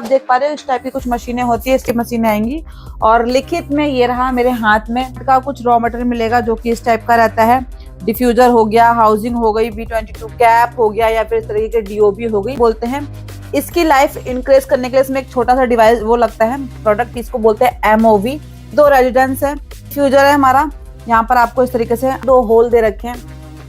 देख पा रहे हो इस टाइप की कुछ मशीनें होती है, इसकी मशीनें आएंगी और लिखित में ये रहा मेरे हाथ में का कुछ रॉ मटेरियल मिलेगा जो कि इस टाइप का रहता है। डिफ्यूजर हो गया, हाउसिंग हो गई, B22 कैप हो गया या फिर इस तरीके के DOB हो गई बोलते हैं। इसकी लाइफ इंक्रीज करने के लिए इसमें एक छोटा सा डिवाइस वो लगता है प्रोडक्ट, इसको बोलते हैं MOV। 2 रेजिडेंस है, डिफ्यूजर है हमारा। यहाँ पर आपको इस तरीके से 2 होल दे रखे हैं,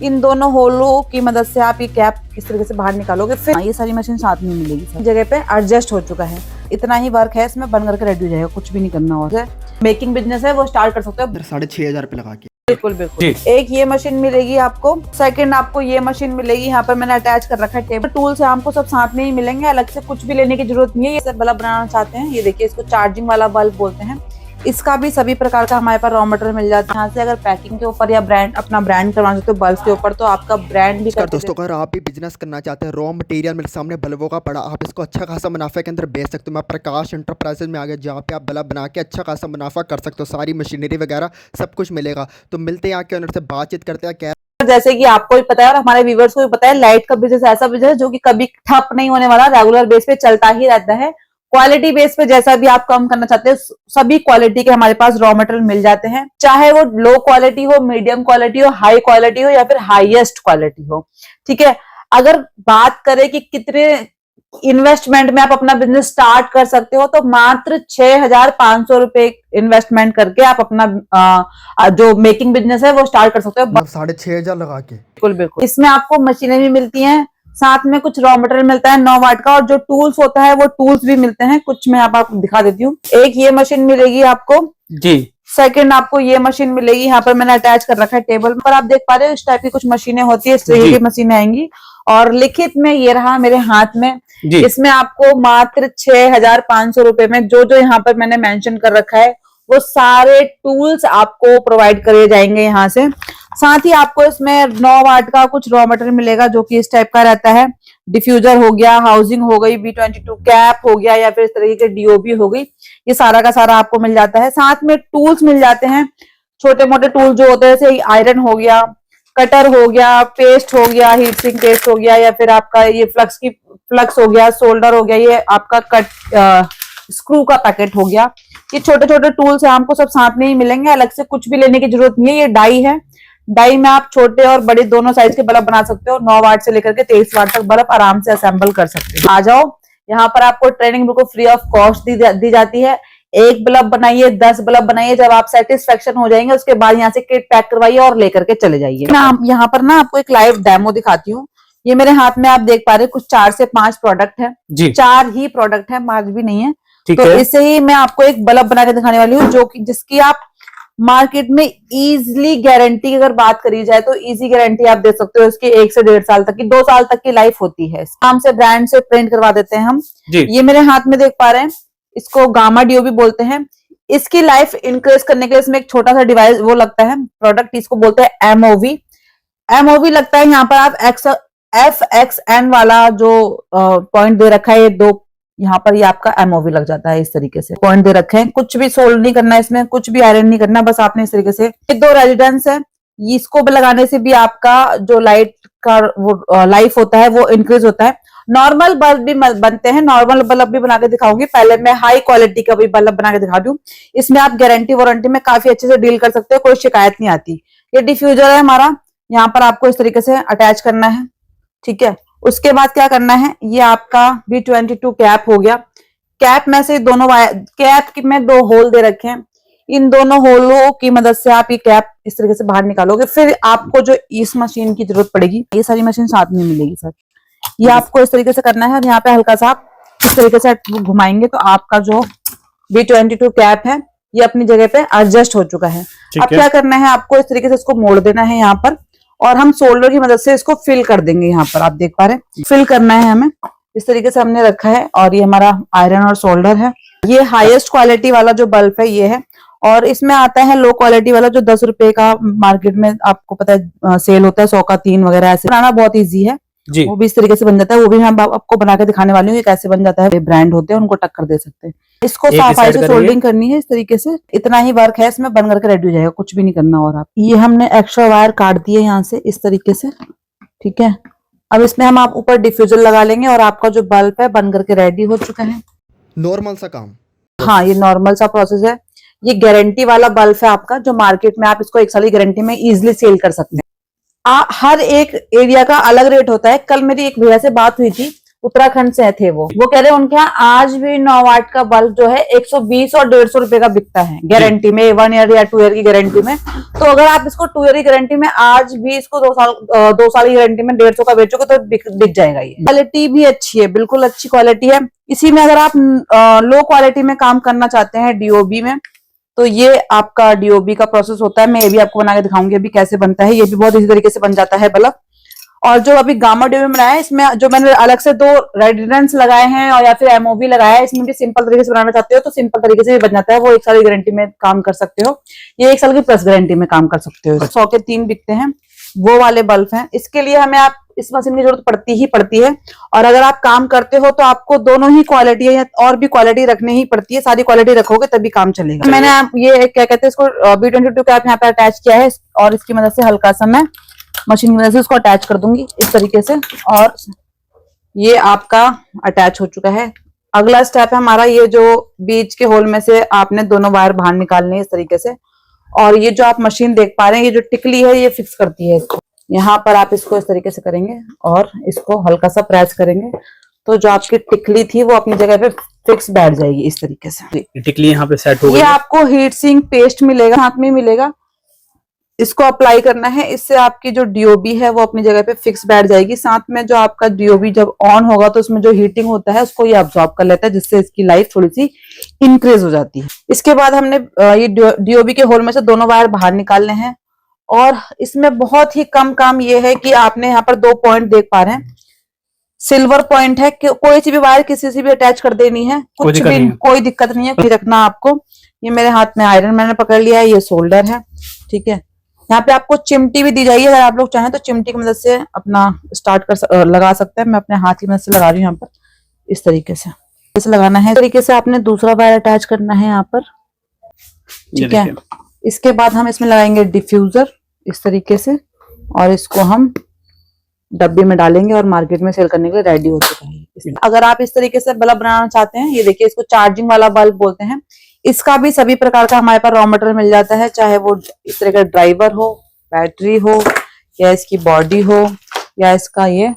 इन दोनों होलों की मदद से आप ये कैप इस तरीके से बाहर निकालोगे। फिर ये सारी मशीन साथ में मिलेगी, जगह पे एडजस्ट हो चुका है। इतना ही वर्क है इसमें, बन करके रेडी हो जाएगा, कुछ भी नहीं करना। और मेकिंग बिजनेस है वो स्टार्ट कर सकते हो 6,500 रुपए लगा के। बिल्कुल बिल्कुल। एक ये मशीन मिलेगी आपको, सेकंड आपको ये मशीन मिलेगी। यहाँ पर मैंने अटैच कर रखा है टेबल टूल्स, हमको सब साथ में ही मिलेंगे, अलग से कुछ भी लेने की जरूरत नहीं है। ये सब बल्ब बनाना चाहते हैं, ये देखिए इसको चार्जिंग वाला बल्ब बोलते हैं। इसका भी सभी प्रकार का हमारे पास रॉ मटेरियल मिल जाता है। यहाँ से अगर पैकिंग के ऊपर या ब्रांड अपना ब्रांड करवाना चाहते हो बल्ब के ऊपर, तो आपका ब्रांड भी कर दोस्तों अगर आप भी बिजनेस करना चाहते हैं, रॉ मटेरियल मेरे सामने बल्बों का पड़ा, आप इसको अच्छा खासा मुनाफे के अंदर बेच सकते हो। मैं प्रकाश एंटरप्राइजेज में आ गया, जहाँ पे आप बल्ब बना के अच्छा खासा मुनाफा कर सकते हो। सारी मशीनरी वगैरह सब कुछ मिलेगा। तो मिलते हैं आके ओनर से बातचीत करते हैं। क्या जैसे कि आपको भी पता है और हमारे व्यूवर्स को भी पता है, लाइट का बिजनेस ऐसा बिजनेस है जो कि कभी ठप नहीं होने वाला, रेगुलर बेस पे चलता ही रहता है। क्वालिटी बेस पे जैसा भी आप काम करना चाहते हैं, सभी क्वालिटी के हमारे पास रॉ मटेरियल मिल जाते हैं, चाहे वो लो क्वालिटी हो, मीडियम क्वालिटी हो, हाई क्वालिटी हो या फिर हाईएस्ट क्वालिटी हो। ठीक है, अगर बात करें कि कितने इन्वेस्टमेंट में आप अपना बिजनेस स्टार्ट कर सकते हो, तो मात्र 6,500 रुपए इन्वेस्टमेंट करके आप अपना जो मेकिंग बिजनेस है वो स्टार्ट कर सकते हो, 6,500 लगा के। बिल्कुल बिल्कुल। इसमें आपको मशीनें भी मिलती हैं, साथ में कुछ रॉ मटेरियल मिलता है 9 वाट का, और जो टूल्स होता है वो टूल्स भी मिलते हैं। कुछ मैं आपको दिखा देती हूँ। एक ये मशीन मिलेगी आपको जी, सेकंड आपको ये मशीन मिलेगी। यहाँ पर मैंने अटैच कर रखा है टेबल पर, आप देख पा रहे हो इस टाइप की कुछ मशीनें होती है, इस तरह की मशीनें आएंगी और लिखित में ये रहा मेरे हाथ में। इसमें आपको मात्र 6,500 रुपए में जो जो यहाँ पर मैंने मेंशन कर रखा है वो सारे टूल्स आपको प्रोवाइड करे जाएंगे यहाँ से। साथ ही आपको इसमें 9 वाट का कुछ रॉ मटेरियल मिलेगा जो कि इस टाइप का रहता है। डिफ्यूजर हो गया, हाउसिंग हो गई, B22 कैप हो गया या फिर इस तरीके के DOB हो गई, ये सारा का सारा आपको मिल जाता है। साथ में टूल्स मिल जाते हैं, छोटे मोटे टूल जो होते हैं, जैसे आयरन हो गया, कटर हो गया, पेस्ट हो गया, हीट सिंक पेस्ट हो गया या फिर आपका ये फ्लक्स हो गया, सोल्डर हो गया, ये आपका कट स्क्रू का पैकेट हो गया। ये छोटे छोटे टूल्स है, हमको सब साथ में ही मिलेंगे, अलग से कुछ भी लेने की जरूरत नहीं है। ये डाई है, डाई में आप छोटे और बड़े दोनों साइज के बल्ब बना सकते हो। 9 वाट से लेकर के 23 वाट तक बल्ब आराम से असेंबल कर सकते हो। आ जाओ, यहाँ पर आपको ट्रेनिंग बिल्कुल फ्री ऑफ कॉस्ट दी जाती है। एक बल्ब बनाइए, 10 बल्ब बनाइए, जब आप सेटिस्फेक्शन हो जाएंगे उसके बाद यहाँ से किट पैक करवाइए और लेकर के चले जाइए। यहाँ पर ना आपको एक लाइव डेमो दिखाती हूँ। ये मेरे हाथ में आप देख पा रहे हैं कुछ 4 से 5 प्रोडक्ट है, 4 ही प्रोडक्ट है, 5 भी नहीं है। तो इससे ही मैं आपको एक बल्ब बना के दिखाने वाली हूँ, जो कि जिसकी आप मार्केट में इजीली गारंटी अगर बात करी जाए तो इजी गारंटी आप दे सकते हो इसकी 1 से 1.5 साल तक की, 2 साल तक की लाइफ होती है। हम से ब्रांड से प्रिंट करवा देते हैं हम। ये मेरे हाथ में देख पा रहे हैं, इसको गामा DOB बोलते हैं। इसकी लाइफ इंक्रीज करने के लिए इसमें एक छोटा सा डिवाइस वो लगता है प्रोडक्ट, इसको बोलते हैं MOV लगता है। यहाँ पर आप FXN वाला जो पॉइंट दे रखा है, ये 2 यहाँ पर ये आपका MOV लग जाता है। इस तरीके से पॉइंट दे रखे हैं, कुछ भी सोल्ड नहीं करना है इसमें, कुछ भी आयरन नहीं करना, बस आपने इस तरीके से। ये 2 रेजिडेंस है, इसको भी लगाने से भी आपका जो लाइट का वो लाइफ होता है वो इंक्रीज होता है। नॉर्मल बल्ब भी बनते हैं, नॉर्मल बल्ब भी बना के दिखाऊंगी। पहले मैं हाई क्वालिटी का भी बल्ब बना के दिखा दूं। इसमें आप गारंटी वारंटी में काफी अच्छे से डील कर सकते हो, कोई शिकायत नहीं आती। ये डिफ्यूजर है हमारा, यहाँ पर आपको इस तरीके से अटैच करना है। ठीक है, उसके बाद क्या करना है, ये आपका B22 कैप हो गया। कैप में से दोनों कैप में 2 होल दे रखे हैं, इन दोनों होलों की मदद से आप ये कैप इस तरीके से बाहर निकालोगे। फिर आपको जो इस मशीन की जरूरत पड़ेगी, ये सारी मशीन साथ में मिलेगी सर। ये आपको इस तरीके से करना है और यहाँ पे हल्का सा आप इस तरीके से घुमाएंगे तो आपका जो B22 कैप है ये अपनी जगह पे एडजस्ट हो चुका है। अब क्या करना है, आपको इस तरीके से इसको मोड़ देना है यहाँ पर, और हम सोल्डर की मदद से इसको फिल कर देंगे। यहाँ पर आप देख पा रहे हैं फिल करना है हमें, इस तरीके से हमने रखा है। और ये हमारा आयरन और सोल्डर है। ये हाईएस्ट क्वालिटी वाला जो बल्ब है ये है, और इसमें आता है लो क्वालिटी वाला जो 10 रुपए का मार्केट में आपको पता है सेल होता है, 100 का 3 वगैरह। ऐसे बनाना बहुत ईजी है, वो भी इस तरीके से बन जाता है। वो भी हम आपको बना के दिखाने वाली हूँ कैसे बन जाता है। ब्रांड होते हैं उनको टक्कर दे सकते हैं। इसको सफाई से सोल्डिंग करनी है इस तरीके से। इतना ही वर्क है इसमें, बन करके रेडी हो जाएगा, कुछ भी नहीं करना। और आप ये हमने एक्स्ट्रा वायर काट दिए यहाँ से इस तरीके से। ठीक है, अब इसमें हम आप ऊपर डिफ्यूजर लगा लेंगे और आपका जो बल्ब है बन करके रेडी हो चुका है। नॉर्मल सा काम। हाँ, ये नॉर्मल सा प्रोसेस है। ये गारंटी वाला बल्ब है आपका, जो मार्केट में आप इसको 1 साल की गारंटी में इजिली सेल कर सकते हैं। हर एक एरिया का अलग रेट होता है। कल मेरी एक भैया से बात हुई थी, उत्तराखंड से थे वो कह रहे हैं उनके यहाँ आज भी 9 वाट का बल्ब जो है 120 और 150 रुपए का बिकता है गारंटी में, 1 ईयर या 2 ईयर की गारंटी में। तो अगर आप इसको 2 ईयर की गारंटी में आज भी इसको 2 साल की गारंटी में 150 का बेचोगे तो बिक जाएगा। ये क्वालिटी भी अच्छी है, बिल्कुल अच्छी क्वालिटी है। इसी में अगर आप लो क्वालिटी में काम करना चाहते हैं डीओबी में, तो ये आपका डीओबी का प्रोसेस होता है। मैं ये भी आपको बना के दिखाऊंगी अभी कैसे बनता है। ये भी बहुत इसी तरीके से बन जाता है बल्ब। और जो अभी गामा डीओबी बनाया है, इसमें जो मैंने अलग से 2 रेडिडेंस लगाए हैं और या फिर एमओबी लगाया है, इसमें भी सिंपल तरीके से बनाना चाहते हो तो सिंपल तरीके से भी बन जाता है। वो 1 साल की गारंटी में काम कर सकते हो, ये 1 साल की प्लस गारंटी में काम कर सकते हो। 100 के 3 बिकते हैं, वो वाले बल्ब हैं। इसके लिए हमें आप इस मशीन की जरूरत पड़ती है। और अगर आप काम करते हो तो आपको दोनों ही क्वालिटी है और भी क्वालिटी रखनी ही पड़ती है। सारी क्वालिटी रखोगे तभी काम चलेगा। मैंने ये क्या कहते हैं इसको B22 का यहाँ पे अटैच किया है और इसकी मदद से हल्का सा मैं मशीन की मदद से उसको अटैच कर दूंगी इस तरीके से। और ये आपका अटैच हो चुका है। अगला स्टेप है हमारा, ये जो बीच के होल में से आपने दोनों वायर बाहर निकालने हैं इस तरीके से। और ये जो आप मशीन देख पा रहे हैं, ये जो टिकली है ये फिक्स करती है इसको। यहाँ पर आप इसको इस तरीके से करेंगे और इसको हल्का सा प्रेस करेंगे तो जो आपकी टिकली थी वो अपनी जगह पे फिक्स बैठ जाएगी इस तरीके से। टिकली यहाँ पे सेट हो गई। ये आपको हीट सिंक पेस्ट मिलेगा, हाथ में मिलेगा, इसको अप्लाई करना है। इससे आपकी जो डीओबी है वो अपनी जगह पे फिक्स बैठ जाएगी। साथ में जो आपका डीओबी जब ऑन होगा तो उसमें जो हीटिंग होता है उसको ये अब्सॉर्ब कर लेता है, जिससे इसकी लाइफ थोड़ी सी इंक्रीज हो जाती है। इसके बाद हमने ये डीओबी के होल में से दोनों वायर बाहर निकालने हैं। और इसमें बहुत ही कम काम ये है कि आपने यहाँ पर 2 पॉइंट देख पा रहे हैं, सिल्वर पॉइंट है कि कोई सी भी वायर किसी से भी अटैच कर देनी है, कुछ भी कोई दिक्कत नहीं है रखना आपको। ये मेरे हाथ में आयरन मैंने पकड़ लिया है, ये सोल्डर है, ठीक है। यहाँ पे आपको चिमटी भी दी जाइए, अगर आप लोग चाहें तो चिमटी की मदद से अपना लगा सकते हैं। मैं अपने हाथ की मदद से लगा रही हूँ यहाँ पर इस तरीके से। इसे लगाना है इस तरीके से, आपने दूसरा वायर अटैच करना है यहाँ पर, ठीक है। इसके बाद हम इसमें लगाएंगे डिफ्यूजर इस तरीके से और इसको हम डब्बे में डालेंगे और मार्केट में सेल करने के लिए रेडी हो चुका है। अगर आप इस तरीके से बल्ब बनाना चाहते हैं, ये देखिए इसको चार्जिंग वाला बल्ब बोलते हैं। इसका भी सभी प्रकार का हमारे पास रॉ मटेरियल मिल जाता है, चाहे वो इस तरह का ड्राइवर हो, बैटरी हो, या इसकी बॉडी हो, या इसका ये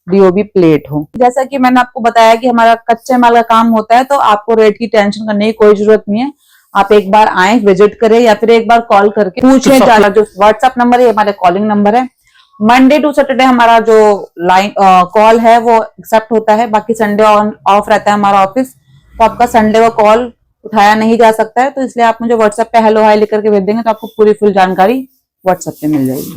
डीओबी प्लेट हो। जैसा कि मैंने आपको बताया कि हमारा कच्चे माल का काम होता है, तो आपको रेट की टेंशन करने की कोई जरूरत नहीं है। आप एक बार आए, विजिट करें या फिर एक बार कॉल करके पूछें। ज्यादा जो व्हाट्सएप नंबर है हमारे कॉलिंग नंबर है। मंडे टू सैटरडे हमारा जो लाइन कॉल है वो एक्सेप्ट होता है, बाकी संडे ऑफ रहता है हमारा ऑफिस। तो आपका संडे का कॉल उठाया नहीं जा सकता है, तो इसलिए आप मुझे व्हाट्सएप पे हेलो हाय लिख करके भेज देंगे तो आपको पूरी फुल जानकारी व्हाट्सएप पे मिल जाएगी।